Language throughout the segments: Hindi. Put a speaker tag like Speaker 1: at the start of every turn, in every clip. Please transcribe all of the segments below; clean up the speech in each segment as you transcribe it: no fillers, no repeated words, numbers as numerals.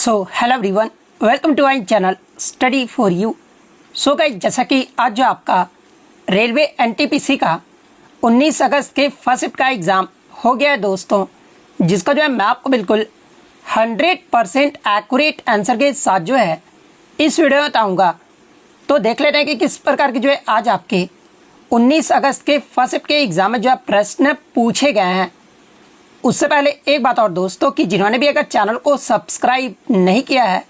Speaker 1: Hello everyone, welcome to our channel study for you. So guys, जैसा कि आज जो आपका रेलवे एनटीपीसी का 19 अगस्त के फर्स्ट शिफ्ट का एग्ज़ाम हो गया है दोस्तों, जिसका जो है मैं आपको बिल्कुल 100% एक्यूरेट आंसर के साथ जो है इस वीडियो में बताऊँगा। तो देख लेते हैं कि किस प्रकार के जो है आज आपके 19 अगस्त के फर्स्ट शिफ्ट के एग्ज़ाम में जो है प्रश्न पूछे गए हैं। उससे पहले एक बात और दोस्तों कि जिन्होंने भी अगर चैनल को सब्सक्राइब नहीं किया है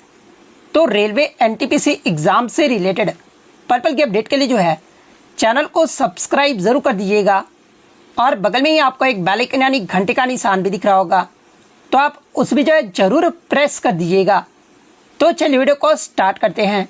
Speaker 1: तो रेलवे एनटीपीसी एग्ज़ाम से रिलेटेड पर्पल की अपडेट के लिए जो है चैनल को सब्सक्राइब ज़रूर कर दीजिएगा और बगल में ही आपको एक बेल आइकन यानी घंटे का निशान भी दिख रहा होगा, तो आप उस भी जो है ज़रूर प्रेस कर दीजिएगा। तो चलिए वीडियो को स्टार्ट करते हैं।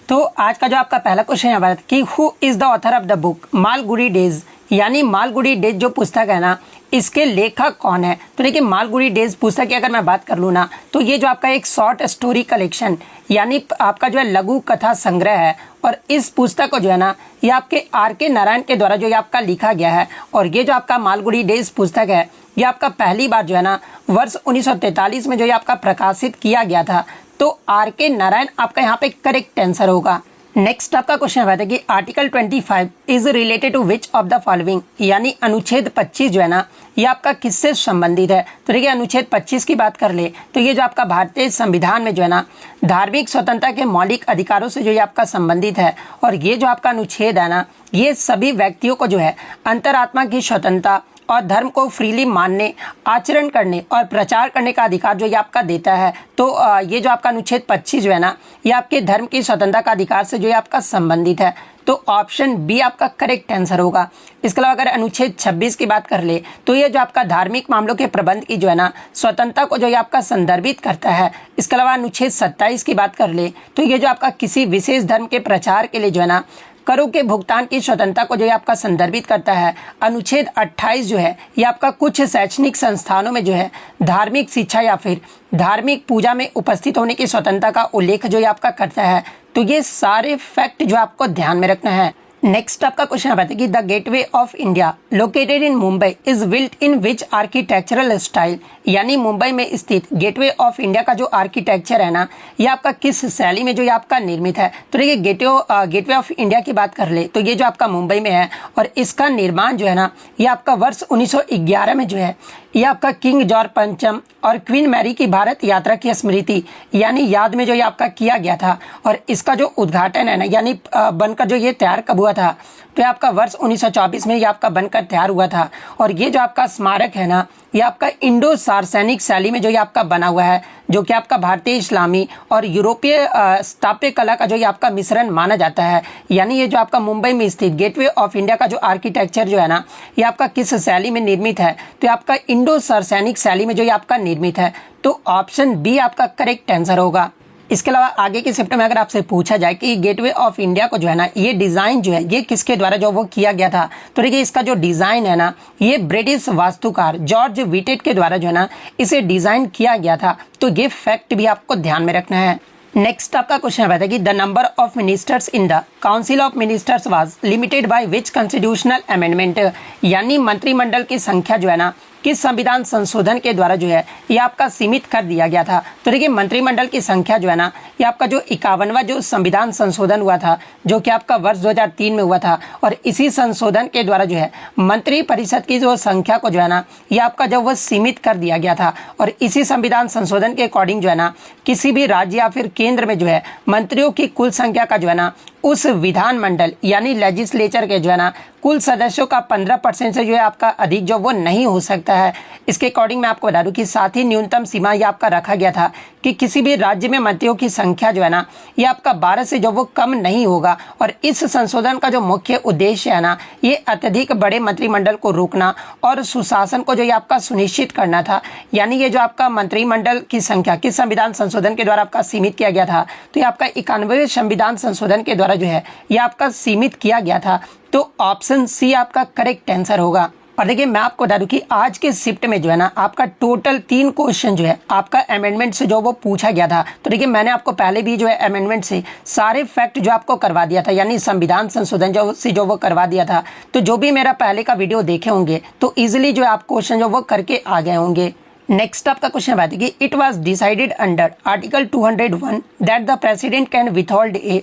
Speaker 1: तो आज का जो आपका पहला क्वेश्चन है कि who is the author of the book Malgudi days, यानी मालगुडी डेज जो पुस्तक है ना, इसके लेखक कौन है। तो देखिए, मालगुडी डेज पुस्तक की अगर मैं बात कर लूँ ना, तो ये जो आपका एक शॉर्ट स्टोरी कलेक्शन यानी आपका जो है लघु कथा संग्रह है, और इस पुस्तक को जो है ना ये आपके आर.के. नारायण के द्वारा जो ये आपका लिखा गया है। और ये जो आपका मालगुडी डेज पुस्तक है ये आपका पहली बार जो है ना वर्ष 1943 में जो ये आपका प्रकाशित किया गया था। तो आर.के. नारायण आपका यहाँ पे करेक्ट आंसर होगा। नेक्स्ट आपका क्वेश्चन है कि article 25 is related to which of the following, यानी अनुच्छेद 25 जो है ना ये आपका किससे संबंधित है। तो देखिए, अनुच्छेद 25 की बात कर ले तो ये जो आपका भारतीय संविधान में जो है ना धार्मिक स्वतंत्रता के मौलिक अधिकारों से जो ये आपका संबंधित है। और ये जो आपका अनुच्छेद है ना ये सभी व्यक्तियों को जो है अंतरात्मा की स्वतंत्रता और धर्म को फ्रीली मानने, आचरण करने और प्रचार करने का अधिकार जो ये आपका देता है। तो ये जो आपका अनुच्छेद 25 जो है ना ये आपके धर्म की स्वतंत्रता का अधिकार से जो ये आपका संबंधित है। तो ऑप्शन बी आपका करेक्ट आंसर होगा। इसके अलावा अगर अनुच्छेद 26 की बात कर ले तो ये जो आपका धार्मिक मामलों के प्रबंध की जो है ना स्वतंत्रता को जो ये आपका संदर्भित करता है। इसके अलावा अनुच्छेद 27 की बात कर ले तो ये जो आपका किसी विशेष धर्म के प्रचार के लिए जो है ना करों के भुगतान की स्वतंत्रता को जो है आपका संदर्भित करता है। अनुच्छेद 28 जो है ये आपका कुछ शैक्षणिक संस्थानों में जो है धार्मिक शिक्षा या फिर धार्मिक पूजा में उपस्थित होने की स्वतंत्रता का उल्लेख जो ये आपका करता है। तो ये सारे फैक्ट जो आपको ध्यान में रखना है। नेक्स्ट आपका क्वेश्चन आता है कि the gateway of India located in Mumbai is built in which architectural style, यानी मुंबई में स्थित गेटवे ऑफ इंडिया का जो आर्किटेक्चर है ना ये आपका किस शैली में जो ये आपका निर्मित है। तो देखिए, गेटवे ऑफ इंडिया की बात कर ले तो ये जो आपका मुंबई में है और इसका निर्माण जो है ना ये आपका वर्ष 1911 में जो है ये आपका किंग जॉर्ज पंचम और क्वीन मैरी की भारत यात्रा की स्मृति यानी याद में जो ये आपका किया गया था। और इसका जो उद्घाटन है ना यानी बनकर जो ये तैयार कब हुआ था, तो ये आपका वर्ष 1924 में ये आपका बनकर तैयार हुआ था। और ये जो आपका स्मारक है ना ये आपका इंडो सार्वजनिक शैली में जो ये आपका बना हुआ है, जो कि आपका भारतीय इस्लामी और यूरोपीय स्थापत्य कला का जो ये आपका मिश्रण माना जाता है। यानी ये जो आपका मुंबई में स्थित गेटवे ऑफ इंडिया का जो आर्किटेक्चर जो है ना ये आपका किस शैली में निर्मित है, तो ये आपका इंडो सार्वजनिक शैली में जो ये आपका निर्मित है। तो ऑप्शन बी आपका करेक्ट आंसर होगा। इसके अलावा आगे के शिफ्ट में अगर आपसे पूछा जाए कि गेटवे ऑफ इंडिया को जो है ना ये डिज़ाइन जो है ये किसके द्वारा जो वो किया गया था, तो देखिए इसका जो डिज़ाइन है ना ये ब्रिटिश वास्तुकार जॉर्ज विटेट के द्वारा जो है ना इसे डिज़ाइन किया गया था। तो ये फैक्ट भी आपको ध्यान में रखना है। नेक्स्ट आपका क्वेश्चन है कि the number of ministers in the council of ministers was limited by which constitutional amendment, यानी मंत्रिमंडल की संख्या जो है ना किस संविधान संशोधन के द्वारा जो है ये आपका सीमित कर दिया गया था। तो देखिए, मंत्रिमंडल की संख्या जो है ना ये आपका जो 51वां जो संविधान संशोधन हुआ था जो कि आपका वर्ष 2003 में हुआ था। और इसी संशोधन के द्वारा जो है मंत्री परिषद की जो संख्या को जो है ना ये आपका जब वो सीमित कर दिया गया था। और इसी संविधान संशोधन के अकॉर्डिंग जो है ना किसी भी राज्य या फिर केंद्र में जो है मंत्रियों की कुल संख्या का जो है ना उस विधानमंडल यानी लेजिस्लेचर के जो है ना कुल सदस्यों का 15% से जो है आपका अधिक जो वो नहीं हो सकता है। इसके अकॉर्डिंग मैं आपको बता दूं कि साथ ही न्यूनतम सीमा ये आपका रखा गया था कि किसी भी राज्य में मंत्रियों की संख्या जो है ना ये आपका 12 से जो वो कम नहीं होगा। और इस संशोधन का जो मुख्य उद्देश्य है ना ये अत्यधिक बड़े मंत्रिमंडल को रोकना और सुशासन को जो ये आपका सुनिश्चित करना था। यानी ये जो आपका मंत्रिमंडल की संख्या किस संविधान संशोधन के द्वारा आपका सीमित किया गया था, तो ये आपका 91वें संविधान संशोधन के द्वारा जो है ये आपका सीमित किया गया था। तो ऑप्शन सी आपका करेक्ट आंसर होगा। और देखिए, मैं आपको बता दूं कि आज के शिफ्ट में जो है ना आपका टोटल 3 क्वेश्चन जो है आपका अमेंडमेंट से जो वो पूछा गया था। तो देखिए, मैंने आपको पहले भी जो है अमेंडमेंट से सारे फैक्ट जो आपको करवा दिया था, यानी संविधान संशोधन जो वो करवा दिया था। तो जो भी मेरा पहले का वीडियो देखे होंगे तो ईजिली जो है आप क्वेश्चन जो वो करके आ गए होंगे। नेक्स्ट आपका क्वेश्चन बात है कि it was decided under article 201 that the president can withhold A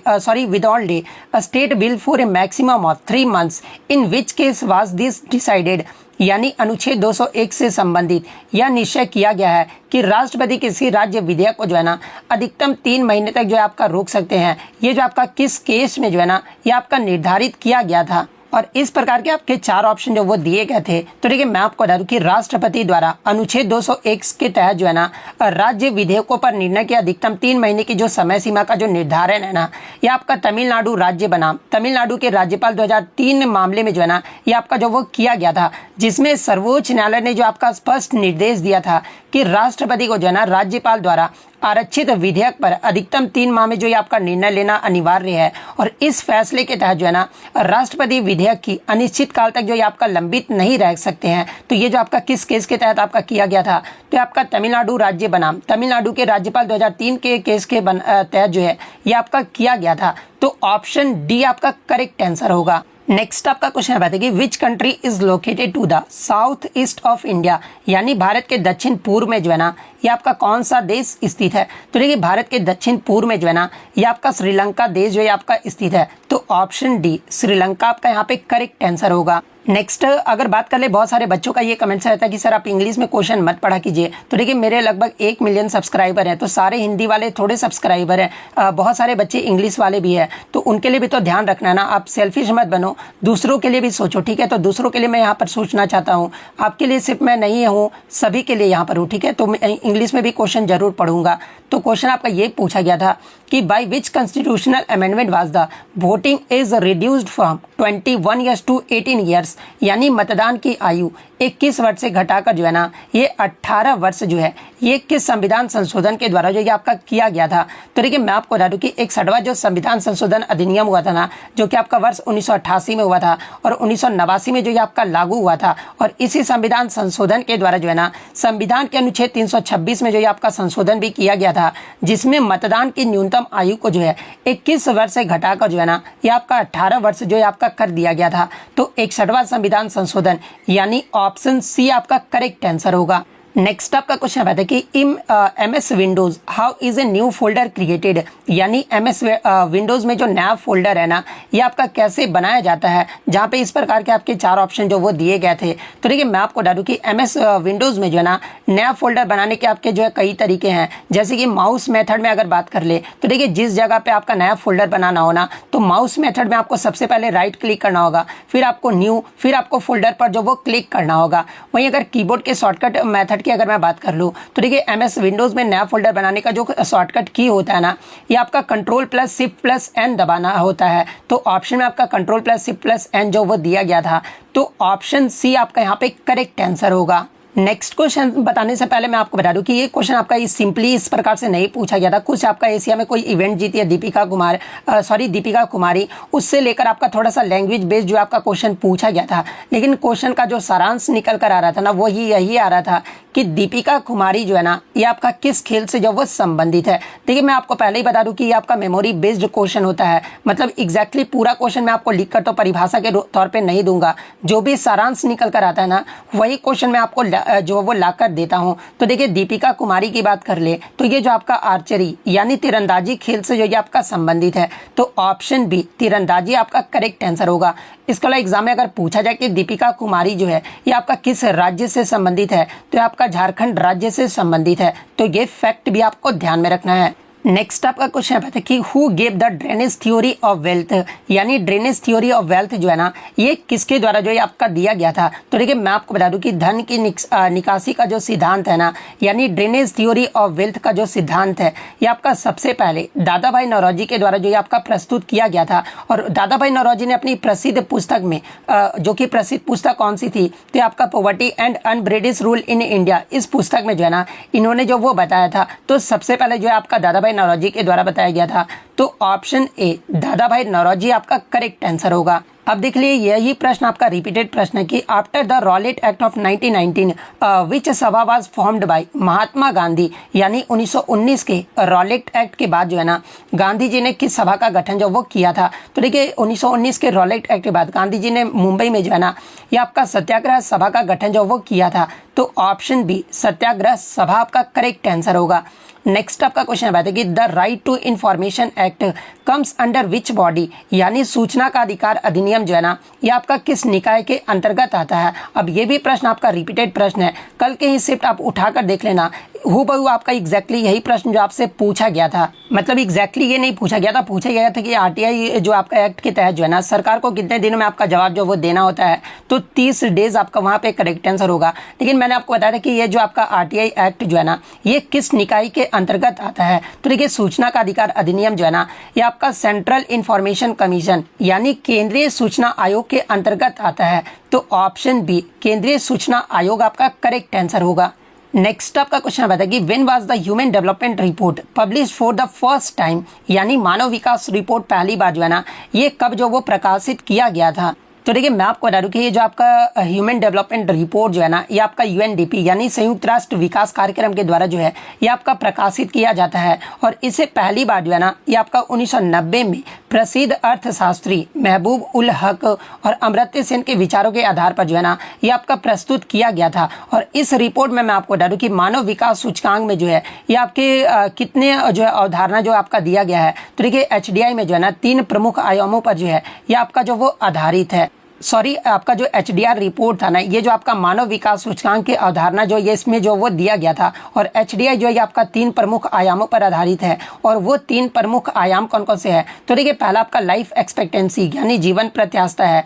Speaker 1: state bill for a maximum of 3 months, in which case was this decided. यानी अनुच्छेद 201 से संबंधित यह निश्चय किया गया है कि राष्ट्रपति किसी राज्य विधेयक को जो है ना अधिकतम 3 महीने तक जो है आपका रोक सकते हैं। ये जो आपका किस केस में जो है ना ये आपका निर्धारित किया गया था, और इस प्रकार के आपके 4 ऑप्शन जो वो दिए गए थे। तो देखिए मैं आपको बता दूं कि राष्ट्रपति द्वारा अनुच्छेद 201 के तहत जो है ना राज्य विधेयकों पर निर्णय के अधिकतम 3 महीने की जो समय सीमा का जो निर्धारण है ना, ये आपका तमिलनाडु राज्य बनाम तमिलनाडु के राज्यपाल 2003 मामले में जो है ना ये आपका जो वो किया गया था, जिसमें सर्वोच्च न्यायालय ने जो आपका स्पष्ट निर्देश दिया था कि राष्ट्रपति को जो है ना राज्यपाल द्वारा आरक्षित विधेयक पर अधिकतम 3 माह में जो ये आपका निर्णय लेना अनिवार्य है। और इस फैसले के तहत जो है ना राष्ट्रपति विधेयक की अनिश्चित काल तक जो ये आपका लंबित नहीं रह सकते हैं। तो ये जो आपका किस केस के तहत आपका किया गया था, तो आपका तमिलनाडु राज्य बनाम तमिलनाडु के राज्यपाल 2003 के केस के तहत जो है ये आपका किया गया था। तो ऑप्शन डी आपका करेक्ट आंसर होगा। नेक्स्ट आपका क्वेश्चन है कि which country is located to the south east of India, यानी भारत के दक्षिण पूर्व में जो है ना ये आपका कौन सा देश स्थित है। तो देखिए भारत के दक्षिण पूर्व में जो है ना ये आपका श्रीलंका देश जो है आपका स्थित है। तो ऑप्शन डी श्रीलंका आपका यहाँ पे करेक्ट आंसर होगा। नेक्स्ट अगर बात कर ले, बहुत सारे बच्चों का ये कमेंट्स रहता है कि सर आप इंग्लिश में क्वेश्चन मत पढ़ा कीजिए। तो देखिए मेरे लगभग 1 मिलियन सब्सक्राइबर हैं, तो सारे हिंदी वाले थोड़े सब्सक्राइबर हैं, बहुत सारे बच्चे इंग्लिश वाले भी हैं, तो उनके लिए भी तो ध्यान रखना ना। आप सेल्फिश मत बनो, दूसरों के लिए भी सोचो, ठीक है। तो दूसरों के लिए मैं यहाँ पर सोचना चाहता हूँ, आपके लिए सिर्फ मैं नहीं हूँ, सभी के लिए यहाँ पर हूँ, ठीक है। तो मैं इंग्लिश में भी क्वेश्चन जरूर पढ़ूंगा। तो क्वेश्चन आपका ये पूछा गया था कि by which constitutional amendment was the voting age reduced from 21 years to 18 years, यानी मतदान की आयु 21 वर्ष से घटाकर जो है ना ये 18 वर्ष जो है ये किस संविधान संशोधन के द्वारा जो ये आपका किया गया था। तो देखिए मैं आपको बता दूं कि 61वां जो संविधान संशोधन अधिनियम हुआ था ना, जो कि आपका वर्ष 1988 में हुआ था और 1989 में जो ये आपका लागू हुआ था। और इसी संविधान संशोधन के द्वारा जो है ना संविधान के अनुच्छेद 326 में जो ये आपका संशोधन भी किया गया था, जिसमें मतदान की न्यूनतम आयु को जो है 21 वर्ष से घटाकर जो है ना ये आपका 18 वर्ष जो है आपका कर दिया गया था। तो 61वां संविधान संशोधन यानी ऑप्शन सी आपका करेक्ट आंसर होगा। नेक्स्ट आपका क्वेश्चन है कि इन MS Windows how is a new folder created, यानी MS विंडोज में जो नया फोल्डर है ना ये आपका कैसे बनाया जाता है, जहाँ पे इस प्रकार के आपके 4 ऑप्शन जो वो दिए गए थे। तो देखिए मैं आपको बता दूं कि MS विंडोज में जो है ना नया फोल्डर बनाने के आपके जो है कई तरीके हैं। जैसे कि माउस मेथड में अगर बात कर ले, तो देखिए जिस जगह पे आपका नया फोल्डर बनाना हो ना, तो माउस मेथड में आपको सबसे पहले राइट क्लिक करना होगा, फिर आपको न्यू, फिर आपको फोल्डर पर जो वो क्लिक करना होगा। वहीं अगर कीबोर्ड के शॉर्टकट मेथड की अगर मैं बात कर लूँ, तो देखिए MS विंडोज में नया फोल्डर बनाने का जो शॉर्टकट की होता है ना, ये आपका Ctrl+Shift+N दबाना होता है। तो ऑप्शन में आपका Ctrl+Shift+N जो वो दिया गया था। तो ऑप्शन सी आपका यहाँ पे करेक्ट आंसर होगा। नेक्स्ट क्वेश्चन बताने से पहले मैं आपको बता दूं कि ये क्वेश्चन आपका सिंपली इस प्रकार से नहीं पूछा गया था। कुछ आपका एशिया में कोई इवेंट जीती है दीपिका कुमारी, उससे लेकर आपका थोड़ा सा लैंग्वेज बेस्ड जो आपका क्वेश्चन पूछा गया था। लेकिन क्वेश्चन का जो सारांश निकल कर आ रहा था ना, वो यही आ रहा था कि दीपिका कुमारी जो है ना ये आपका किस खेल से जो वो संबंधित है। देखिए मैं आपको पहले ही बता दूं कि ये आपका मेमोरी बेस्ड क्वेश्चन होता है, मतलब एग्जैक्टली पूरा क्वेश्चन मैं आपको लिखकर तो परिभाषा के तौर पे नहीं दूंगा, जो भी सारांश निकल कर आता है ना वही क्वेश्चन मैं आपको जो वो लाकर देता हूं। तो देखिए दीपिका कुमारी की बात कर ले, तो ये जो आपका आर्चरी यानी तीरंदाजी खेल से जो ये आपका संबंधित है। तो ऑप्शन बी तीरंदाजी आपका करेक्ट आंसर होगा। इसके अलावा एग्जाम में अगर पूछा जाए कि दीपिका कुमारी जो है ये आपका किस राज्य से संबंधित है, तो आपका झारखंड राज्य से संबंधित है। तो ये फैक्ट भी आपको ध्यान में रखना है। नेक्स्ट आपका क्वेश्चन है कि who gave the drainage theory of wealth, यानी ड्रेनेज थ्योरी ऑफ वेल्थ जो है ना ये किसके द्वारा जो है आपका दिया गया था। तो देखिए मैं आपको बता दूं कि धन की निकासी का जो सिद्धांत है ना, यानी ड्रेनेज थ्योरी ऑफ वेल्थ का जो सिद्धांत है, ये आपका सबसे पहले दादा भाई नौरोजी के द्वारा जो ये आपका प्रस्तुत किया गया था। और दादा भाई नौरोजी ने अपनी प्रसिद्ध पुस्तक में जो कि प्रसिद्ध पुस्तक कौन सी थी, तो आपका poverty and un-British rule in India, इस पुस्तक में जो है ना इन्होंने जो वो बताया था। तो सबसे पहले जो है आपका दादा भाई नौरोजी के द्वारा बताया गया था। तो ऑप्शन ए दादा भाई नौरोजी आपका करेक्ट आंसर होगा। अब देख लिए यही प्रश्न आपका रिपीटेड प्रश्न है कि after the Rowlatt act of 1919 विच सभा was formed by Mahatma Gandhi, यानी 1919 के रॉलेट एक्ट के बाद जो है ना गांधी जी ने किस सभा का गठन जो वो किया था। तो देखिए 1919 के रॉलेट एक्ट के बाद गांधी जी ने मुंबई में जो है ना ये आपका सत्याग्रह सभा का गठन जो वो किया था। तो ऑप्शन बी सत्याग्रह सभा आपका करेक्ट आंसर होगा। नेक्स्ट आपका क्वेश्चन है कि the right to information act comes under which body, यानी सूचना का अधिकार अधिनियम जो है ना ये आपका किस निकाय के अंतर्गत आता है। अब ये भी प्रश्न आपका रिपीटेड प्रश्न है, कल के ही शिफ्ट आप उठाकर देख लेना, हूबहू आपका एग्जैक्टली यही प्रश्न जो आपसे पूछा गया था, मतलब एग्जैक्टली ये नहीं पूछा गया था, पूछा गया था कि आरटीआई जो आपका एक्ट के तहत जो है ना सरकार को कितने दिनों में आपका जवाब जो वो देना होता है। तो 30 डेज आपका वहाँ पे करेक्ट आंसर होगा। लेकिन मैंने आपको बताया था कि ये जो आपका आरटीआई एक्ट जो है ना ये किस निकाय के अंतर्गत आता है। तो देखिए सूचना का अधिकार अधिनियम जो है ना ये आपका सेंट्रल इंफॉर्मेशन कमीशन यानी केंद्रीय सूचना आयोग के अंतर्गत आता है। तो ऑप्शन बी केंद्रीय सूचना आयोग आपका करेक्ट आंसर होगा। नेक्स्ट आपका क्वेश्चन बताया कि when was the human development report publish for the first time, यानी मानव विकास रिपोर्ट पहली बार जो है ना ये कब जो वो प्रकाशित किया गया था। तो देखिए मैं आपको बता दूं कि ये जो आपका ह्यूमन डेवलपमेंट रिपोर्ट जो है ना ये आपका यूएनडीपी यानी संयुक्त राष्ट्र विकास कार्यक्रम के द्वारा जो है ये आपका प्रकाशित किया जाता है। और इसे पहली बार जो है ना ये आपका 1990 में प्रसिद्ध अर्थशास्त्री महबूब उल हक और अमर्त्य सेन के विचारों के आधार पर जो है ना ये आपका प्रस्तुत किया गया था। और इस रिपोर्ट में मैं आपको बता दूं कि मानव विकास सूचकांक में जो है ये आपके कितने जो है अवधारणा जो आपका दिया गया है। तो देखिए एचडीआई में जो है ना 3 प्रमुख आयामों पर जो है ये आपका जो वो आधारित है। सॉरी आपका जो एचडीआर रिपोर्ट था ना ये जो आपका मानव विकास सूचकांक की अवधारणा जो ये इसमें जो वो दिया गया था। और एचडीआई जो है आपका 3 प्रमुख आयामों पर आधारित है। और वो 3 प्रमुख आयाम कौन कौन से हैं। तो देखिए पहला आपका लाइफ एक्सपेक्टेंसी यानी जीवन प्रत्याशा है,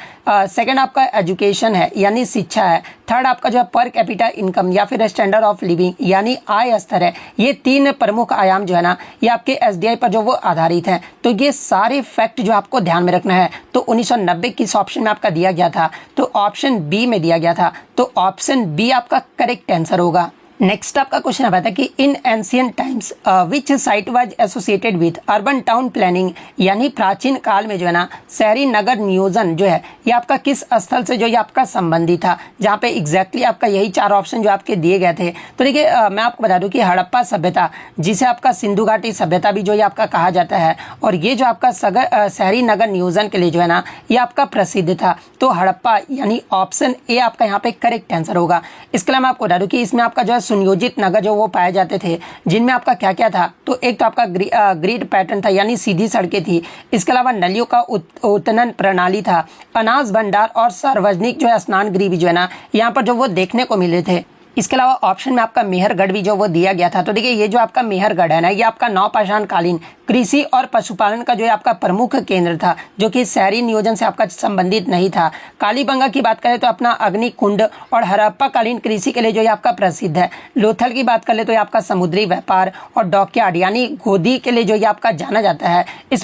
Speaker 1: सेकंड आपका एजुकेशन है यानी शिक्षा है, थर्ड आपका जो है पर कैपिटा इनकम या फिर स्टैंडर्ड ऑफ लिविंग यानी आय स्तर है। ये 3 प्रमुख आयाम जो है ना ये आपके एसडीआई पर जो वो आधारित हैं। तो ये सारे फैक्ट जो आपको ध्यान में रखना है। तो 1990 किस ऑप्शन में आपका दिया गया था। तो ऑप्शन बी में दिया गया था। तो ऑप्शन बी आपका करेक्ट आंसर होगा। नेक्स्ट आपका क्वेश्चन आता है कि in ancient times which site was associated with urban town planning, यानी प्राचीन काल में जो है ना शहरी नगर नियोजन जो है ये आपका किस स्थल से जो ये आपका संबंधित था, जहाँ पे एग्जैक्टली आपका यही 4 ऑप्शन जो आपके दिए गए थे। तो देखिए मैं आपको बता दूं कि हड़प्पा सभ्यता जिसे आपका सिंधु घाटी सभ्यता भी जो ये आपका कहा जाता है और ये जो आपका शहरी नगर नियोजन के लिए जो है ना ये आपका प्रसिद्ध था। तो हड़प्पा यानी ऑप्शन ए आपका यहाँ पे करेक्ट आंसर होगा। इसके अलावा मैं आपको बता दूं कि इसमें आपका जो है सुनियोजित नगर जो वो पाए जाते थे, जिनमें आपका क्या क्या था। तो एक तो आपका ग्रिड पैटर्न था यानी सीधी सड़कें थी। इसके अलावा नलियों का उत्खनन प्रणाली था, अनाज भंडार और सार्वजनिक जो है स्नान गृह भी जो है ना यहाँ पर जो वो देखने को मिले थे। इसके अलावा ऑप्शन में आपका मेहरगढ़ भी जो वो दिया गया था। तो देखिए ये जो आपका मेहरगढ़ है ना ये आपका नवपाषाण कालीन कृषि और पशुपालन का जो है आपका प्रमुख केंद्र था, जो कि शहरी नियोजन से आपका संबंधित नहीं था। कालीबंगा की बात करें तो अपना अग्निकुंड और हड़प्पा कालीन कृषि के लिए जो है आपका प्रसिद्ध है। लोथल की बात कर ले तो ये आपका समुद्री व्यापार और डॉकयार्ड यानी गोदी के लिए जो ये आपका जाना जाता है। इस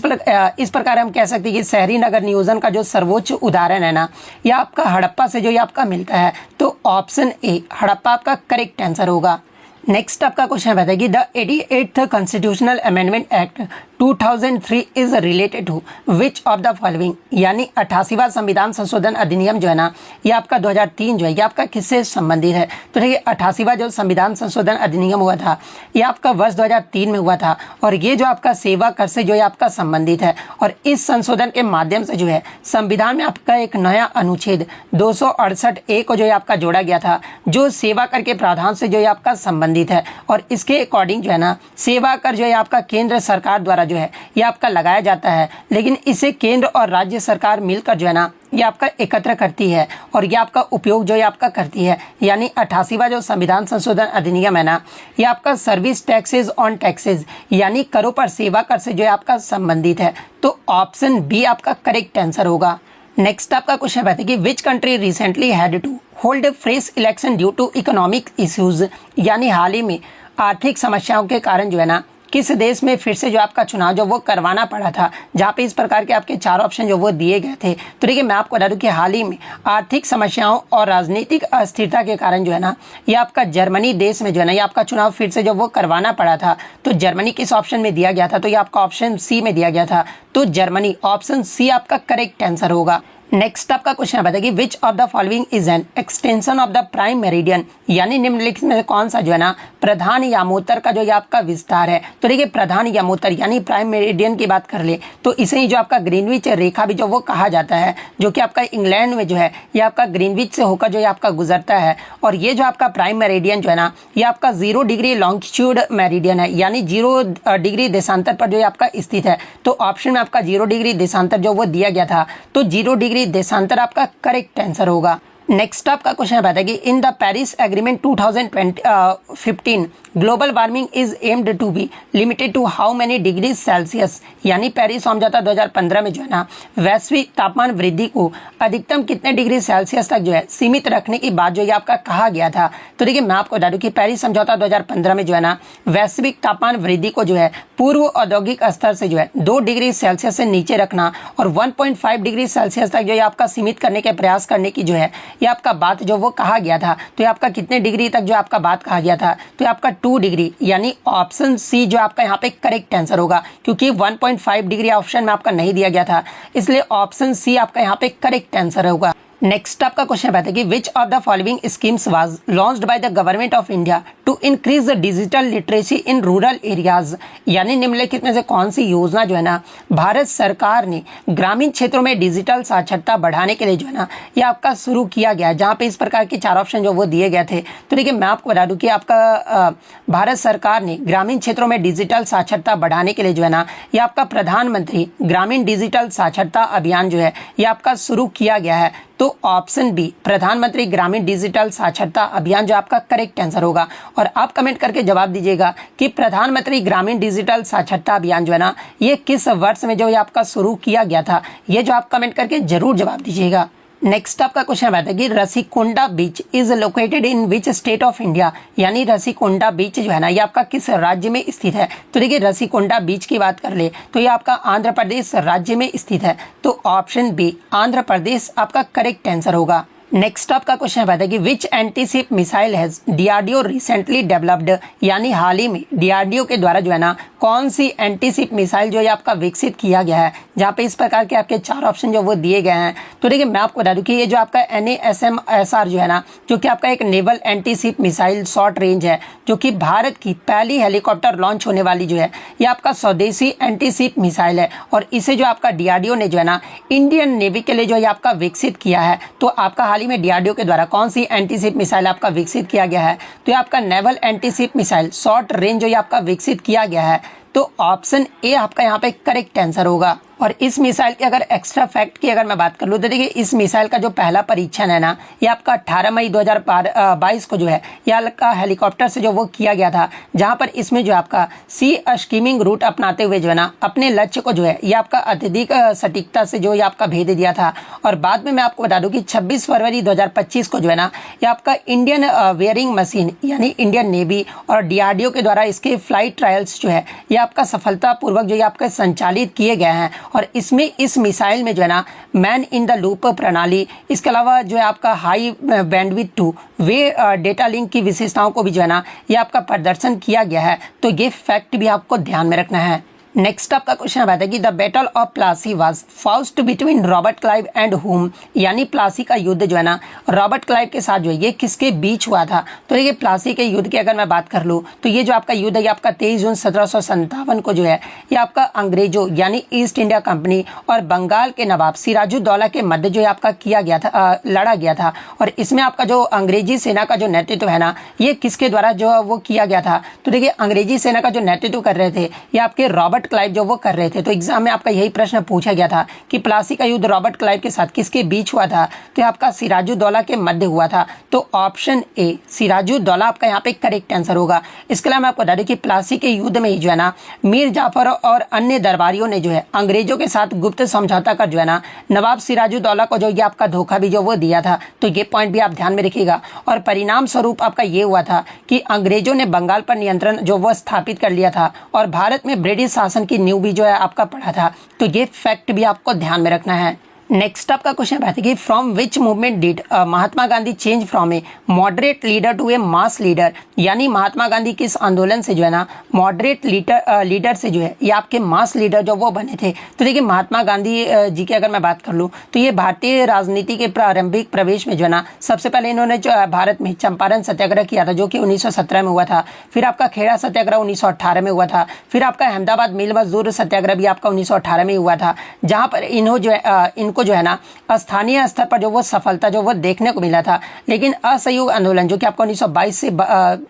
Speaker 1: प्रकार हम कह सकते हैं कि शहरी नगर नियोजन का जो सर्वोच्च उदाहरण है ना यह आपका हड़प्पा से जो ये आपका मिलता है। तो ऑप्शन ए हड़प्पा आपका करेक्ट आंसर होगा। नेक्स्ट आपका क्वेश्चन बताएगी the 88th constitutional amendment act 2003 is related to which of the following, यानी 88वां संविधान संशोधन अधिनियम जो है ना ये आपका 2003 जो है ये आपका किससे संबंधित है। तो देखिए 88वां जो संविधान संशोधन अधिनियम हुआ था ये आपका वर्ष 2003 में हुआ था और ये जो आपका सेवा कर से जो है आपका संबंधित है। और इस संशोधन के माध्यम से जो है संविधान में आपका एक नया अनुच्छेद 268A को जो है आपका जोड़ा गया था, जो सेवा कर के प्रावधान से जो है आपका संबंधित है। और इसके अकॉर्डिंग जो है ना सेवा कर जो है आपका केंद्र सरकार द्वारा जो है ये आपका लगाया जाता है, लेकिन इसे केंद्र और राज्य सरकार मिलकर जो है ना ये आपका एकत्र करती है और ये आपका उपयोग जो है आपका करती है। यानी 88वां जो संविधान संशोधन अधिनियम है ना ये आपका सर्विस टैक्सेस ऑन टैक्सेस यानी करों पर सेवा कर से जो है आपका संबंधित है। तो ऑप्शन बी आपका करेक्ट आंसर होगा। नेक्स्ट आपका क्वेश्चन है कि which country recently had to hold fresh election due to economic issues, यानी हाल ही में आर्थिक समस्याओं के कारण जो है ना किस देश में फिर से जो आपका चुनाव जो वो करवाना पड़ा था, जहाँ पे इस प्रकार के आपके 4 ऑप्शन जो वो दिए गए थे। तो देखिए मैं आपको बता दूं कि हाल ही में आर्थिक समस्याओं और राजनीतिक अस्थिरता के कारण जो है ना ये आपका जर्मनी देश में जो है ना ये आपका चुनाव फिर से जो वो करवाना पड़ा था। तो जर्मनी किस ऑप्शन में दिया गया था। तो ये आपका ऑप्शन सी में दिया गया था। तो जर्मनी ऑप्शन सी आपका करेक्ट आंसर होगा। नेक्स्ट आपका क्वेश्चन बताइए विच of the following is an extension of the prime meridian, यानी निम्नलिखित में से कौन सा जो है ना प्रधान यामोत्तर का जो ये आपका विस्तार है। तो देखिए प्रधान यामोत्तर यानी प्राइम मेरिडियन की बात कर ले तो इसे ही जो आपका ग्रीनविच रेखा भी जो वो कहा जाता है, जो कि आपका इंग्लैंड में जो है ये आपका ग्रीनविच से होकर जो ये आपका गुजरता है। और ये जो आपका प्राइम मेरिडियन जो है ना ये आपका 0 डिग्री लॉन्गिट्यूड मेरिडियन है, यानी 0 डिग्री देशांतर पर जो ये आपका स्थित है। तो ऑप्शन में आपका 0 डिग्री देशांतर जो वो दिया गया था, तो 0 डिग्री देशांतर आपका करेक्ट आंसर होगा। नेक्स्ट आपका क्वेश्चन बताया कि in the Paris agreement 2015 global warming is aimed to be limited to how many degree Celsius, यानी पेरिस समझौता 2015 में जो है ना वैश्विक तापमान वृद्धि को अधिकतम कितने डिग्री सेल्सियस तक जो है सीमित रखने की बात जो ये आपका कहा गया था। तो देखिए मैं आपको बता दूं कि पेरिस समझौता 2015 में जो है ना वैश्विक तापमान वृद्धि को जो है पूर्व औद्योगिक स्तर से जो है 2 डिग्री सेल्सियस से नीचे रखना और 1.5 डिग्री सेल्सियस तक जो है आपका सीमित करने के प्रयास करने की जो है ये आपका बात जो वो कहा गया था। तो ये आपका कितने डिग्री तक जो आपका बात कहा गया था, तो ये आपका 2 डिग्री, यानी ऑप्शन सी जो आपका यहाँ पे करेक्ट आंसर होगा, क्योंकि 1.5 डिग्री ऑप्शन में आपका नहीं दिया गया था, इसलिए ऑप्शन सी आपका यहाँ पे करेक्ट आंसर होगा। नेक्स्ट आपका क्वेश्चन बताता है कि which of the following schemes was launched by the government of India to increase the digital literacy in rural areas, यानी निम्नलिखित में से कौन सी योजना जो है ना भारत सरकार ने ग्रामीण क्षेत्रों में डिजिटल साक्षरता बढ़ाने के लिए जो है ना ये आपका शुरू किया गया, जहाँ पे इस प्रकार के 4 ऑप्शन जो वो दिए गए थे। तो देखिए मैं आपको बता दूं कि आपका भारत सरकार ने ग्रामीण क्षेत्रों में डिजिटल साक्षरता बढ़ाने के लिए जो है ना ये आपका प्रधानमंत्री ग्रामीण डिजिटल साक्षरता अभियान जो है ये आपका शुरू किया गया है। तो ऑप्शन बी प्रधानमंत्री ग्रामीण डिजिटल साक्षरता अभियान जो आपका करेक्ट आंसर होगा। और आप कमेंट करके जवाब दीजिएगा कि प्रधानमंत्री ग्रामीण डिजिटल साक्षरता अभियान जो है ना ये किस वर्ष में जो ये आपका शुरू किया गया था, ये जो आप कमेंट करके जरूर जवाब दीजिएगा। नेक्स्ट आपका क्वेश्चन आता है कि Rushikonda beach is located in which state of India, यानी रसीकोंडा बीच जो है ना ये आपका किस राज्य में स्थित है। तो देखिए रसीकोंडा बीच की बात कर ले तो ये आपका आंध्र प्रदेश राज्य में स्थित है। तो ऑप्शन बी आंध्र प्रदेश आपका करेक्ट आंसर होगा। नेक्स्ट आपका क्वेश्चन आता है कि which antiship missile has DRDO recently developed, यानी हाल ही में डीआरडीओ के द्वारा जो है ना कौन सी एंटीशिप मिसाइल जो है आपका विकसित किया गया है, जहाँ पे इस प्रकार के आपके 4 ऑप्शन जो वो दिए गए हैं। तो देखिए मैं आपको बता दूं कि ये जो आपका NASMSR जो है ना जो कि आपका एक naval antiship missile short range है, जो कि भारत की पहली हेलीकॉप्टर लॉन्च होने वाली जो है ये आपका स्वदेशी एंटीशिप मिसाइल है। और इसे जो आपका डीआरडीओ ने जो है ना इंडियन नेवी के लिए जो है आपका विकसित किया है। तो आपका हाल ही में डीआरडीओ के द्वारा कौन सी एंटीशिप मिसाइल आपका विकसित किया गया है, तो ये आपका naval antiship missile short range जो ये आपका विकसित किया गया है। तो ऑप्शन ए आपका यहाँ पे करेक्ट आंसर होगा। और इस मिसाइल के अगर एक्स्ट्रा फैक्ट की अगर मैं बात कर लूँ तो देखिए इस मिसाइल का जो पहला परीक्षण है ना ये आपका 18 मई 2022 को जो है ये आपका हेलीकॉप्टर से जो वो किया गया था, जहां पर इसमें जो आपका सी स्कीमिंग रूट अपनाते हुए जो है ना अपने लक्ष्य को जो है ये आपका अत्यधिक सटीकता से जो ये आपका भेद दिया था। और बाद में मैं आपको बता दूं कि 26 फरवरी 2025 को जो है ना ये आपका इंडियन वेयरिंग मशीन यानी इंडियन नेवी और डीआरडीओ के द्वारा इसके फ्लाइट ट्रायल्स जो है ये आपका सफलतापूर्वक जो ये आपका संचालित किए गए हैं। और इसमें इस मिसाइल में जो है ना मैन इन द लूप प्रणाली, इसके अलावा जो है आपका high bandwidth two way data link की विशेषताओं को भी जो है ना ये आपका प्रदर्शन किया गया है। तो ये फैक्ट भी आपको ध्यान में रखना है। नेक्स्ट आपका क्वेश्चन आता है कि the battle of Plassey was Faust between Robert Clive and हुम, यानी प्लासी का युद्ध जो है ना रॉबर्ट क्लाइव के साथ जो है ये किसके बीच हुआ था। तो ये प्लासी के युद्ध की अगर मैं बात कर लूँ तो ये जो आपका युद्ध है ये आपका 23 जून 1757 को जो है ये आपका अंग्रेजों यानी ईस्ट इंडिया कंपनी और बंगाल के नवाब सिराजुद्दौला के मध्य जो है आपका किया गया था, लड़ा गया था। और इसमें आपका जो अंग्रेजी सेना का जो नेतृत्व है ना ये किसके द्वारा जो वो किया गया था। तो देखिए अंग्रेजी सेना का जो नेतृत्व कर रहे थे ये आपके रॉबर्ट क्लाइव जो वो कर रहे थे। तो एग्जाम में आपका यही प्रश्न पूछा गया था कि प्लासी का युद्ध रॉबर्ट क्लाइव के साथ किसके बीच हुआ था, तो आपका सिराजुद्दौला के मध्य हुआ था। तो ऑप्शन ए सिराजुद्दौला आपका यहाँ पे करेक्ट आंसर होगा। इसके अलावा मैं आपको बता दूं कि प्लासी के युद्ध में ही जो है ना मीर जाफर और अन्य दरबारियों ने जो है अंग्रेजों के साथ गुप्त समझौता कर जो है ना नवाब सिराजुद्दौला को जो ये आपका धोखा भी जो वो दिया था। तो ये पॉइंट भी आप ध्यान में रखिएगा। और परिणाम स्वरूप आपका ये हुआ था कि अंग्रेजों ने बंगाल पर नियंत्रण जो वो स्थापित कर लिया था और भारत में ब्रिटिश शासन की न्यू भी जो है आपका पड़ा था। तो ये फैक्ट भी आपको ध्यान में रखना है। नेक्स्ट आपका क्वेश्चन बात है कि from which movement did Mahatma Gandhi change from a moderate leader to a mass leader, यानी महात्मा गांधी किस आंदोलन से जो है ना मॉडरेट लीडर से जो है ये आपके मास लीडर जो वो बने थे। तो देखिए महात्मा गांधी जी की अगर मैं बात कर लूँ तो ये भारतीय राजनीति के प्रारंभिक प्रवेश में जो है ना सबसे पहले इन्होंने जो भारत में चंपारण सत्याग्रह किया था जो कि 1917 में हुआ था। फिर आपका खेड़ा सत्याग्रह 1918 में हुआ था। फिर आपका अहमदाबाद मिल मजदूर सत्याग्रह भी आपका 1918 में हुआ था, जहाँ पर इनको जो है ना स्थानीय स्तर पर जो वो सफलता जो वो देखने को मिला था। लेकिन असहयोग आंदोलन जो कि आपका 1920 से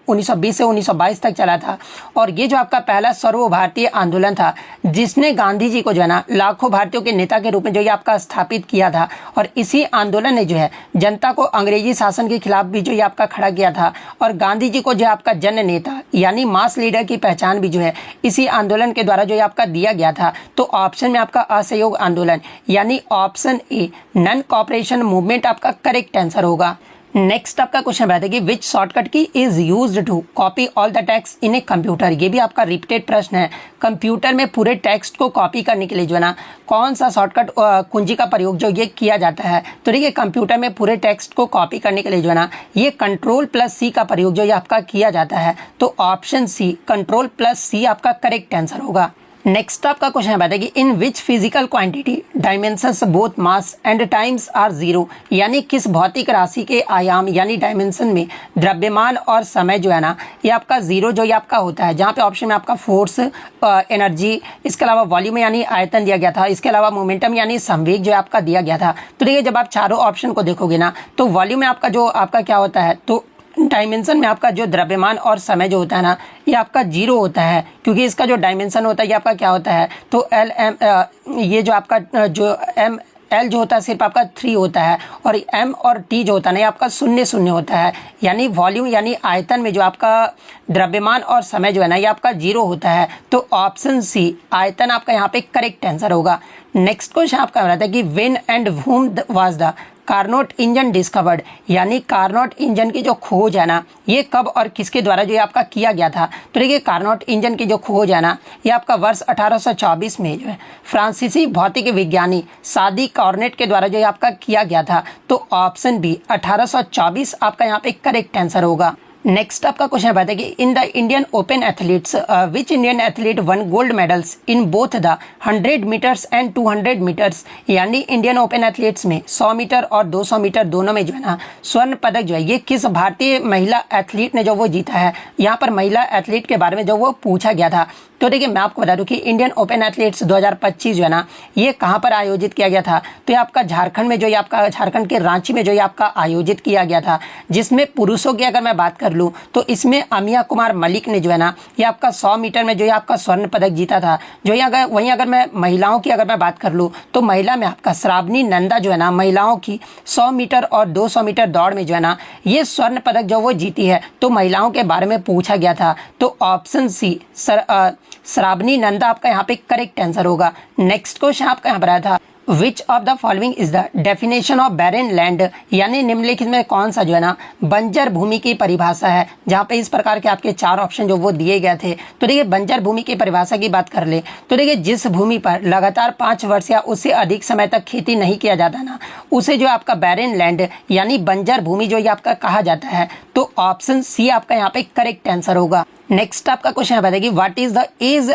Speaker 1: 1922 तक चला था, और ये जो आपका पहला सर्व भारतीय आंदोलन था जिसने गांधी जी को जो है ना लाखों भारतीयों के नेता के रूप में जो ये आपका स्थापित किया था। और इसी आंदोलन ने जो है जनता को अंग्रेजी शासन के खिलाफ भी जो ये आपका खड़ा किया था, और गांधी जी को जो आपका जन नेता यानी मास लीडर की पहचान भी जो है इसी आंदोलन के द्वारा जो ये आपका दिया गया था। तो ऑप्शन में आपका असहयोग आंदोलन यानी option A non cooperation movement आपका करेक्ट आंसर होगा। नेक्स्ट आपका क्वेश्चन रहता है कि which shortcut key is used to copy all the text in a computer. ये भी आपका रिपीटेड प्रश्न है। कंप्यूटर में पूरे टेक्स्ट को कॉपी करने के लिए जो है ना कौन सा शॉर्टकट कुंजी का प्रयोग जो ये किया जाता है। तो देखिए कंप्यूटर में पूरे टेक्स्ट को कॉपी करने के लिए जो है ना ये Ctrl+C का प्रयोग जो ये आपका किया जाता है। तो ऑप्शन सी Ctrl+C आपका करेक्ट आंसर होगा। नेक्स्ट आपका क्वेश्चन है बताइए कि in which physical quantity dimensions both mass and times are zero, यानी किस भौतिक राशि के आयाम यानी डायमेंशन में द्रव्यमान और समय जो है ना ये आपका जीरो जो ये आपका होता है। जहाँ पे ऑप्शन में आपका फोर्स, एनर्जी, इसके अलावा वॉल्यूम यानी आयतन दिया गया था, इसके अलावा मोमेंटम यानी संवेग जो आपका दिया गया था। तो देखिए जब आप चारों ऑप्शन को देखोगे ना तो वॉल्यूम में आपका जो आपका क्या होता है, तो डायमेंशन में आपका जो द्रव्यमान और समय जो होता है ना ये आपका जीरो होता है, क्योंकि इसका जो डायमेंशन होता है ये आपका क्या होता है, तो एल एम ये जो आपका जो एम एल जो होता है सिर्फ आपका 3 होता है, और एम और टी जो होता है ना ये आपका 0 होता है। यानी वॉल्यूम यानी आयतन में जो आपका द्रव्यमान और समय जो है ना ये आपका जीरो होता है। तो ऑप्शन सी आयतन आपका यहाँ पे करेक्ट आंसर होगा। नेक्स्ट क्वेश्चन आपका रहता है कि when and whom was the Carnot engine discovered, यानी कार्नोट इंजन की जो खोज है ना ये कब और किसके द्वारा जो ये आपका किया गया था। तो देखिए कार्नोट इंजन की जो खोज है ना ये आपका वर्ष 1824 में जो है फ्रांसीसी भौतिक विज्ञानी सादी कॉर्नेट के द्वारा जो ये आपका किया गया था। तो ऑप्शन बी 1824 आपका यहाँ पे करेक्ट आंसर होगा। नेक्स्ट आपका क्वेश्चन बताइए कि in the Indian open athletes which Indian athlete won gold medals in both the 100 metres and 200 metres, यानी इंडियन ओपन एथलीट्स में 100 मीटर और 200 मीटर दोनों में जो है ना स्वर्ण पदक जो है ये किस भारतीय महिला एथलीट ने जो वो जीता है। यहाँ पर महिला एथलीट के बारे में जो वो पूछा गया था। तो देखिए मैं आपको बता दूं कि इंडियन ओपन एथलीट्स 2025 जो है ना ये कहाँ पर आयोजित किया गया था। तो ये आपका झारखंड में जो ये आपका झारखंड के रांची में जो ये आपका आयोजित किया गया था, जिसमें पुरुषों की अगर मैं बात कर लूँ तो इसमें अमिया कुमार मलिक ने जो है ना ये आपका 100 मीटर में जो ये आपका स्वर्ण पदक जीता था। जो ये अगर वहीं अगर मैं महिलाओं की अगर मैं बात कर लूँ तो महिला में आपका श्रावणी नंदा जो है ना महिलाओं की 100 मीटर और 200 मीटर दौड़ में जो है ना ये स्वर्ण पदक जो वो जीती है। तो महिलाओं के बारे में पूछा गया था। तो ऑप्शन सी श्रावणी नंदा आपका यहाँ पे करेक्ट आंसर होगा। नेक्स्ट क्वेश्चन आपका यहाँ पर आया था विच of the following is the definition of barren land, यानी निम्नलिखित में कौन सा जो है ना बंजर भूमि की परिभाषा है। जहाँ पे इस प्रकार के आपके 4 ऑप्शन जो वो दिए गए थे। तो देखिए बंजर भूमि की परिभाषा की बात कर ले तो देखिए जिस भूमि पर लगातार 5 वर्ष या उससे अधिक समय तक खेती नहीं किया जाता ना उसे जो आपका बैरन लैंड यानी बंजर भूमि जो ये आपका कहा जाता है। तो ऑप्शन सी आपका यहाँ पे करेक्ट आंसर होगा। नेक्स्ट आपका क्वेश्चन बताइए what is the age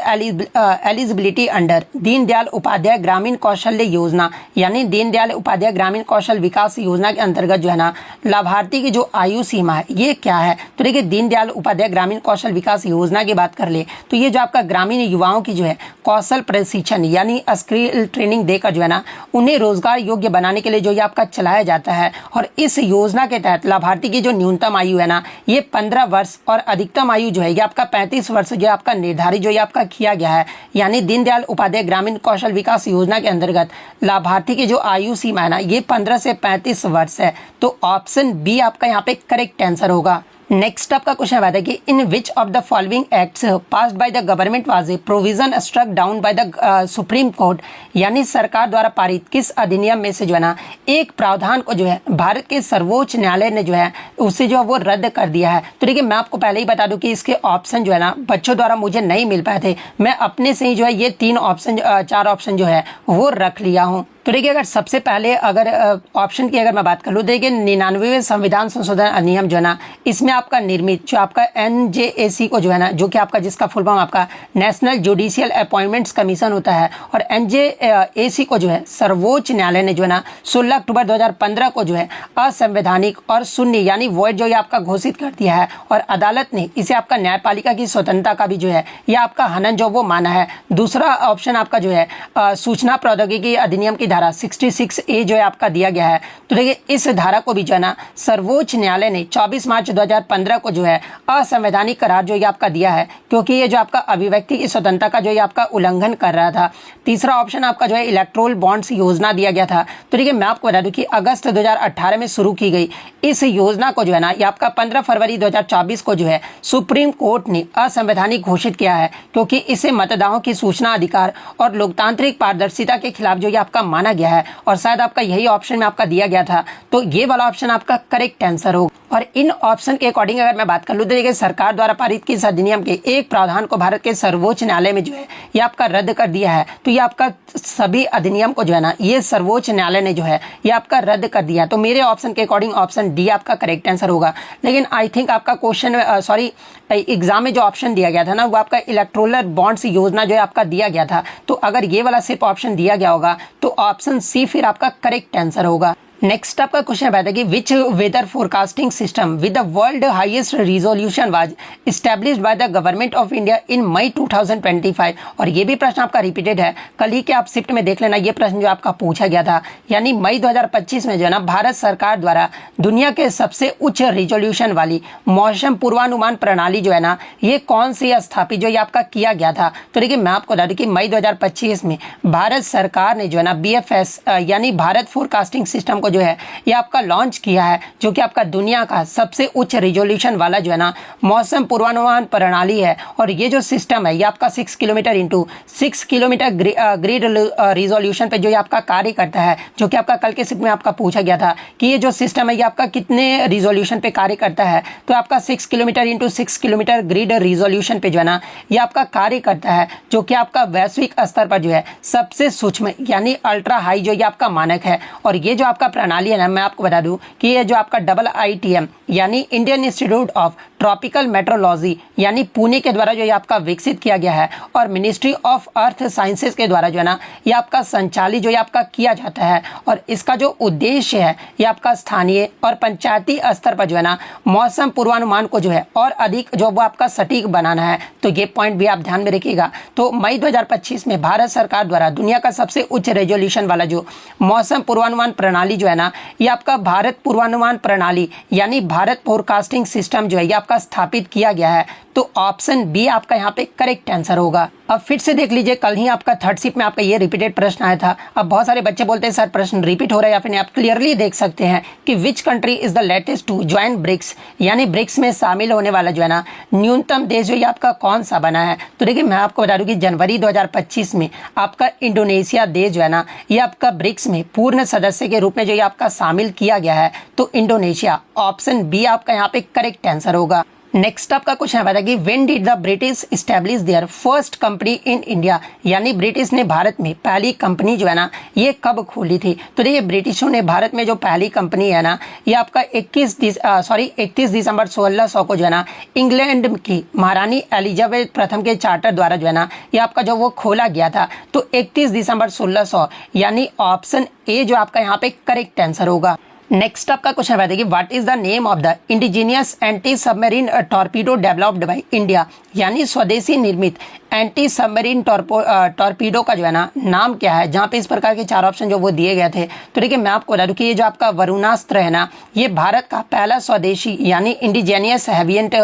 Speaker 1: eligibility under Deendayal Upadhyaya Grameen Kaushalya योजना, यानी दीनदयाल उपाध्याय ग्रामीण कौशल विकास योजना के अंतर्गत जो है ना लाभार्थी की जो आयु सीमा है ये क्या है। तो देखिए दीनदयाल उपाध्याय ग्रामीण कौशल विकास योजना की बात कर ले तो ये जो आपका ग्रामीण युवाओं की जो है कौशल प्रशिक्षण यानी स्किल ट्रेनिंग देकर जो है ना उन्हें रोजगार योग्य बनाने के लिए जो ये आपका चलाया जाता है। और इस योजना के तहत लाभार्थी की जो न्यूनतम आयु है ना ये 15 वर्ष और अधिकतम आयु जो है आपका 35 वर्ष जो आपका निर्धारित जो ये आपका किया गया है। यानी दीनदयाल उपाध्याय ग्रामीण कौशल विकास योजना के अंतर्गत लाभार्थी की जो आयु सीमा है ना ये 15 से 35 वर्ष है। तो ऑप्शन बी आपका यहाँ पे करेक्ट आंसर होगा। नेक्स्ट आपका क्वेश्चन आता है कि in which of the following acts passed by the government was a provision struck down by the Supreme Court, यानी सरकार द्वारा पारित किस अधिनियम में से जो है ना एक प्रावधान को जो है भारत के सर्वोच्च न्यायालय ने जो है उसे जो है वो रद्द कर दिया है। तो देखिए मैं आपको पहले ही बता दूं कि इसके ऑप्शन जो है ना बच्चों द्वारा मुझे नहीं मिल पाए थे, मैं अपने से ही जो है ये 4 ऑप्शन जो है वो रख लिया हूँ। तो देखिए अगर सबसे पहले अगर ऑप्शन की अगर मैं बात कर लूँ, देखिए 99वें संविधान संशोधन अधिनियम जो है ना, इसमें आपका निर्मित जो आपका NJAC को जो है ना, जो कि आपका जिसका फुल फॉर्म आपका नेशनल जुडिशियल अपॉइंटमेंट्स कमीशन होता है, और NJAC को जो है सर्वोच्च न्यायालय ने जो है ना 16 अक्टूबर 2015 को जो है असंवैधानिक और शून्य यानी वॉइड जो है आपका घोषित कर दिया है, और अदालत ने इसे आपका न्यायपालिका की स्वतंत्रता का भी जो है यह आपका हनन जो वो माना है। दूसरा ऑप्शन आपका जो है सूचना प्रौद्योगिकी अधिनियम की धारा 66A जो है आपका दिया गया है। तो देखिए इस धारा को भी जो है ना सर्वोच्च न्यायालय ने 24 मार्च 2015 को जो है असंवैधानिक करार जो ये आपका दिया है, क्योंकि ये जो आपका अभिव्यक्ति की स्वतंत्रता का जो ये आपका उल्लंघन कर रहा था। तीसरा ऑप्शन आपका जो है इलेक्ट्रोल बॉन्ड्स योजना दिया गया था। तो देखिए मैं आपको बता दूं कि अगस्त 2018 में शुरू की गई इस योजना को जो है ना ये आपका 15 फरवरी 2024 को जो है सुप्रीम कोर्ट ने असंवैधानिक घोषित किया है, क्योंकि इसे मतदाताओं की सूचना अधिकार और लोकतांत्रिक पारदर्शिता के खिलाफ जो ये आपका माना गया है, और शायद आपका यही ऑप्शन में आपका दिया गया था। तो ये वाला ऑप्शन आपका करेक्ट आंसर होगा। और इन ऑप्शन के अकॉर्डिंग अगर मैं बात कर लूँ, तो देखिए सरकार द्वारा पारित की इस अधिनियम के एक प्रावधान को भारत के सर्वोच्च न्यायालय में जो है ये आपका रद्द कर दिया है। तो ये आपका सभी अधिनियम को जो है ना ये सर्वोच्च न्यायालय ने जो है ये आपका रद्द कर दिया। तो मेरे ऑप्शन के अकॉर्डिंग ऑप्शन डी आपका करेक्ट आंसर होगा। लेकिन आई थिंक आपका क्वेश्चन एग्जाम में जो ऑप्शन दिया गया था ना वो आपका इलेक्ट्रोलर बॉन्ड्स योजना जो है आपका दिया गया था। तो अगर ये वाला सिर्फ ऑप्शन दिया गया होगा तो ऑप्शन सी फिर आपका करेक्ट आंसर होगा। नेक्स्ट आपका क्वेश्चन है कि which weather forecasting system with the world highest resolution was established by the government of India in May 2025। और ये भी प्रश्न आपका रिपीटेड है, कल ही के आप शिफ्ट में देख लेना, ये प्रश्न जो आपका पूछा गया था। यानी मई 2025 में जो है ना भारत सरकार द्वारा दुनिया के सबसे उच्च रिजोल्यूशन वाली मौसम पूर्वानुमान प्रणाली जो है ना ये कौन सी स्थापित जो ये आपका किया गया था। तो देखिए मैं आपको बता दूं कि मई 2025 में भारत सरकार ने जो है ना BFS यानी भारत फोरकास्टिंग सिस्टम को जो है ये आपका लॉन्च किया है, जो कि आपका दुनिया का सबसे उच्च रिजोल्यूशन वाला जो है ना मौसम पूर्वानुमान प्रणाली है। और ये जो सिस्टम है ये आपका 6 kilometre into 6 kilometre grid resolution पे जो ये आपका कार्य करता है, जो कि आपका कल के शिफ्ट में आपका पूछा गया था कि ये जो सिस्टम है ये आपका कितने रिजोल्यूशन पे कार्य करता है। तो आपका 6 kilometre into 6 kilometre grid resolution पे जो है ना ये आपका कार्य करता है, जो कि आपका वैश्विक स्तर पर जो है सबसे सूक्ष्म यानी अल्ट्रा हाई जो ये आपका मानक है। और ये जो आपका प्रणाली है ना मैं आपको बता दूं कि ये जो आपका IITM यानी Indian institute of tropical metrology यानी पुणे के द्वारा जो ये आपका विकसित किया गया है, और मिनिस्ट्री ऑफ अर्थ साइंसेज के द्वारा जो है ना ये आपका संचालित जो ये आपका किया जाता है। और इसका जो उद्देश्य है ये आपका स्थानीय और पंचायती स्तर पर जो है ना मौसम पूर्वानुमान को जो है और अधिक जो वो आपका सटीक बनाना है। तो ये पॉइंट भी आप ध्यान में रखिएगा। तो मई 2025 में भारत सरकार द्वारा दुनिया का सबसे उच्च रेजोल्यूशन वाला जो मौसम पूर्वानुमान प्रणाली जो है ना ये आपका भारत पूर्वानुमान प्रणाली यानी भारत फोरकास्टिंग सिस्टम जो है ये आपका स्थापित किया गया है। तो ऑप्शन बी आपका यहाँ पे करेक्ट आंसर होगा। अब फिर से देख लीजिए, कल ही आपका थर्ड शिफ्ट में आपका ये रिपीटेड प्रश्न आया था। अब बहुत सारे बच्चे बोलते हैं सर प्रश्न रिपीट हो रहा है, या फिर आप क्लियरली देख सकते हैं कि which country is the latest to join BRICS यानी ब्रिक्स में शामिल होने वाला जो है ना न्यूनतम देश जो ये आपका कौन सा बना है। तो देखिए मैं आपको बता दूं कि जनवरी 2025 में आपका इंडोनेशिया देश जो है ना ये आपका ब्रिक्स में पूर्ण सदस्य के रूप में जो ये आपका शामिल किया गया है। तो इंडोनेशिया ऑप्शन बी आपका यहाँ पे करेक्ट आंसर होगा। नेक्स्ट आपका क्वेश्चन है कि when did the British establish there first company in India यानी ब्रिटिश ने भारत में पहली कंपनी जो है ना ये कब खोली थी। तो देखिए ब्रिटिशों ने भारत में जो पहली कंपनी है ना ये आपका 31 दिसंबर 1600 को जो है ना इंग्लैंड की महारानी एलिजाबेथ प्रथम के चार्टर द्वारा जो है ना ये आपका जो वो खोला गया था। तो 31 दिसंबर 1600 यानी ऑप्शन ए जो आपका यहाँ पे करेक्ट आंसर होगा। नेक्स्ट आपका क्वेश्चन है कि what is the name of the indigenous anti submarine torpedo developed by India यानी स्वदेशी निर्मित एंटी सबमरीन टॉर्पीडो का जो है ना नाम क्या है, जहाँ पे इस प्रकार के चार ऑप्शन जो वो दिए गए थे। तो देखिए मैं आपको बता दूं कि ये जो आपका वरुणास्त्र है ना ये भारत का पहला स्वदेशी यानी इंडिजीनियस हेविएंट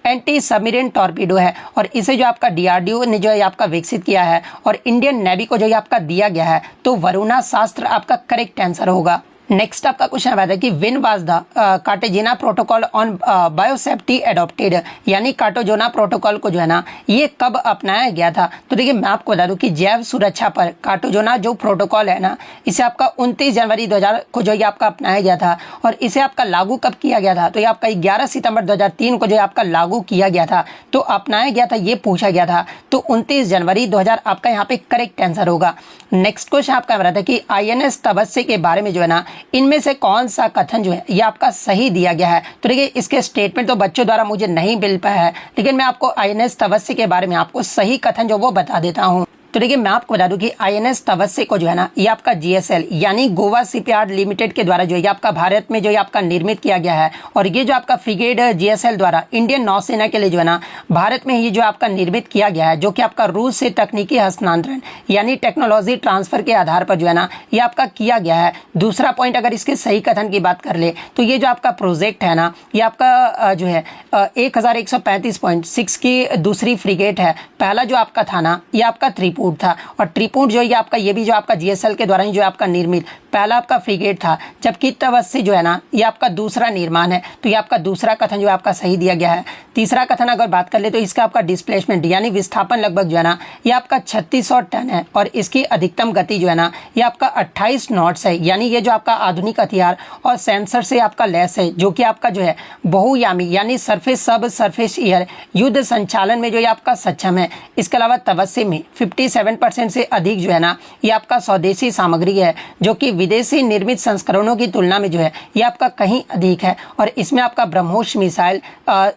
Speaker 1: एंटी सबमरीन टॉर्पीडो है, और इसे जो आपका DRDO ने जो है आपका विकसित किया है और इंडियन नेवी को जो आपका दिया गया है। तो वरुणास्त्र आपका करेक्ट आंसर होगा। नेक्स्ट आपका क्वेश्चन आता है कि when was the Cartagena protocol on biosafety adopted, यानी कार्टेजिना प्रोटोकॉल को जो है ना ये कब अपनाया गया था। तो देखिए मैं आपको बता दूं कि जैव सुरक्षा पर कार्टेजिना जो प्रोटोकॉल है ना इसे आपका 29 जनवरी 2000 को जो ये आपका अपनाया गया था और इसे आपका लागू कब किया गया था। तो ये आपका 11 सितंबर 2003 को जो आपका लागू किया गया था, तो अपनाया गया था ये पूछा गया था। तो 29 जनवरी 2000 आपका यहाँ पे करेक्ट आंसर होगा। नेक्स्ट क्वेश्चन आपका बता था कि INS तबस्से के बारे में जो है ना इनमें से कौन सा कथन जो है ये आपका सही दिया गया है। तो देखिए इसके स्टेटमेंट तो बच्चों द्वारा मुझे नहीं मिल पाया है, लेकिन मैं आपको INS तबस्से के बारे में आपको सही कथन जो वो बता देता हूँ। तो देखिए मैं आपको बता दूं कि INS तवस्से को जो है ना ये आपका GSL यानी गोवा शिपयार्ड लिमिटेड के द्वारा जो है आपका भारत में जो है आपका निर्मित किया गया है। और ये जो आपका फ्रिगेट GSL द्वारा इंडियन नौसेना के लिए जो है ना भारत में ही जो आपका निर्मित किया गया है, जो कि आपका रूस से तकनीकी हस्तांतरण यानी टेक्नोलॉजी ट्रांसफर के आधार पर जो है ना ये आपका किया गया है। दूसरा पॉइंट अगर इसके सही कथन की बात कर ले तो ये जो आपका प्रोजेक्ट है ना ये आपका जो है 1135.6 की दूसरी फ्रिगेट है। पहला जो आपका था ना ये आपका त्रिपुट था और त्रिपुट जो ये आपका ये भी जो आपका GSL के द्वारा ही जो आपका निर्मित पहला आपका फ्रिगेट था, जबकि तवस्से जो है ना ये आपका दूसरा निर्माण है। तो ये आपका दूसरा कथन जो आपका सही दिया गया है। तीसरा कथन अगर बात कर ले तो इसका आपका डिस्प्लेसमेंट यानी विस्थापन लगभग जो है ना ये आपका 3600 टन है और इसकी अधिकतम गति जो है ना ये आपका 28 नॉट्स है। यानी ये जो आपका आधुनिक हथियार और सेंसर से आपका लैस है, जो कि आपका जो है बहुयामी यानी सरफेस सब सरफेस एयर युद्ध संचालन में जो ये आपका सक्षम है। इसके अलावा तवस्से में 57% से अधिक जो है ना ये आपका स्वदेशी सामग्री है, जो कि विदेशी निर्मित संस्करणों की तुलना में जो है ये आपका कहीं अधिक है। और इसमें आपका ब्रह्मोस मिसाइल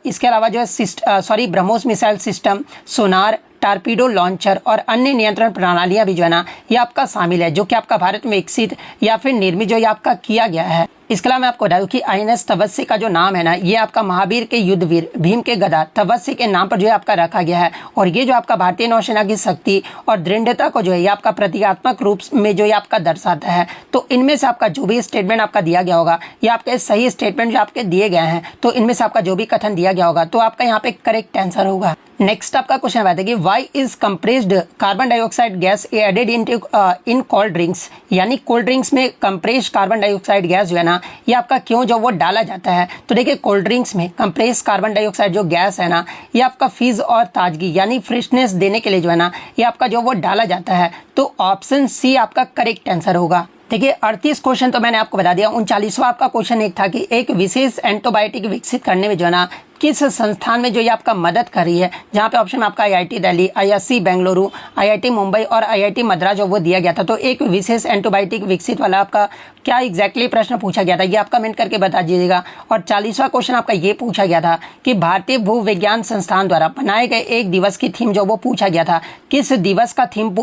Speaker 1: इसके अलावा जो है ब्रह्मोस मिसाइल सिस्टम, सोनार, टारपीडो लॉन्चर और अन्य नियंत्रण प्रणालियां भी जो है ना ये आपका शामिल है, जो कि आपका भारत में विकसित या फिर निर्मित जो ये आपका किया गया है। इसके अलावा मैं आपको बता दूं कि INS तवस्से का जो नाम है ना ये आपका महावीर के युद्धवीर भीम के गदा तवस्से के नाम पर जो है आपका रखा गया है। और ये जो आपका भारतीय नौसेना की शक्ति और दृढ़ता को जो है ये आपका प्रतीकात्मक रूप में जो ये आपका दर्शाता है। तो इनमें से आपका जो भी स्टेटमेंट आपका दिया गया होगा ये आपके सही स्टेटमेंट जो आपके दिए गए हैं, तो इनमें से आपका जो भी कथन दिया गया होगा तो आपका यहाँ पे करेक्ट आंसर होगा। नेक्स्ट आपका क्वेश्चन आता है कि why is compressed carbon dioxide gas added in cold drinks, यानी कोल्ड ड्रिंक्स में कंप्रेस्ड कार्बन डाइऑक्साइड गैस जो है ना ये आपका क्यों जो वो डाला जाता है। तो देखिए कोल्ड ड्रिंक्स में कंप्रेस्ड कार्बन डाइऑक्साइड जो गैस है ना ये आपका फिज और ताजगी यानी फ्रेशनेस देने के लिए जो है ना ये आपका जो वो डाला जाता है। तो ऑप्शन सी आपका करेक्ट आंसर होगा। देखिए 38 क्वेश्चन तो मैंने आपको बता दिया। 39वां आपका क्वेश्चन एक था कि एक विशेष एंटीबायोटिक विकसित करने में जो है ना किस संस्थान में जो ये आपका मदद कर रही है, जहाँ पे ऑप्शन में आपका IIT Delhi, IISc Bengaluru, IIT Mumbai और IIT मद्रास जो वो दिया गया था। तो एक विशेष एंटीबायोटिक विकसित वाला आपका क्या एग्जैक्टली प्रश्न पूछा गया था ये आप कमेंट करके बता दीजिएगा। और 40वां क्वेश्चन आपका ये पूछा गया था कि भारतीय भूविज्ञान संस्थान द्वारा बनाए गए एक दिवस की थीम जो वो पूछा गया था, किस दिवस का थीम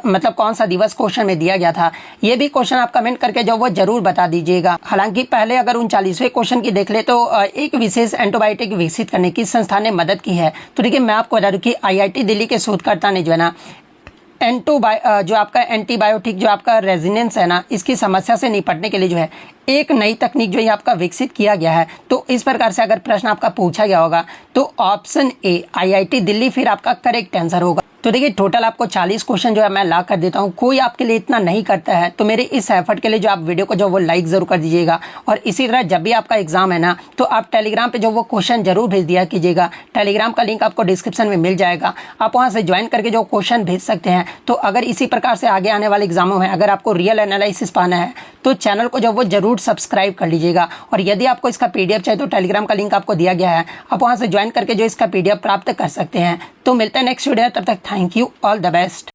Speaker 1: मतलब कौन सा दिवस क्वेश्चन में दिया गया था, ये भी क्वेश्चन आप कमेंट करके जो वो जरूर बता दीजिएगा। हालांकि पहले अगर 39वें क्वेश्चन की देख ले तो एक विशेष एंटीबायोटिक विकसित करने की संस्था ने मदद की है। तो देखिए मैं आपको बता दूं कि IIT दिल्ली के शोधकर्ता ने जो है ना जो आपका एंटीबायोटिक जो आपका रेजिनेंस है ना इसकी समस्या से निपटने के लिए जो है एक नई तकनीक जो है आपका विकसित किया गया है। तो इस प्रकार से अगर प्रश्न आपका पूछा गया होगा तो ऑप्शन ए IIT दिल्ली फिर आपका करेक्ट आंसर होगा। तो देखिए टोटल आपको 40 क्वेश्चन जो है मैं ला कर देता हूँ। कोई आपके लिए इतना नहीं करता है तो मेरे इस एफर्ट के लिए जो आप वीडियो को जो वो लाइक जरूर कर दीजिएगा। और इसी तरह जब भी आपका एग्जाम है ना तो आप टेलीग्राम पे जो वो क्वेश्चन जरूर भेज दिया कीजिएगा। टेलीग्राम का लिंक आपको डिस्क्रिप्शन में मिल जाएगा, आप वहाँ से ज्वाइन करके जो क्वेश्चन भेज सकते हैं। तो अगर इसी प्रकार से आगे आने वाले एग्जामों में अगर आपको रियल एनालिसिस पाना है तो चैनल को जो वो जरूर सब्सक्राइब कर लीजिएगा। और यदि आपको इसका PDF चाहिए तो टेलीग्राम का लिंक आपको दिया गया है, आप वहाँ से ज्वाइन करके जो इसका PDF प्राप्त कर सकते हैं। तो मिलते हैं नेक्स्ट वीडियो, तब तक thank you, all the best.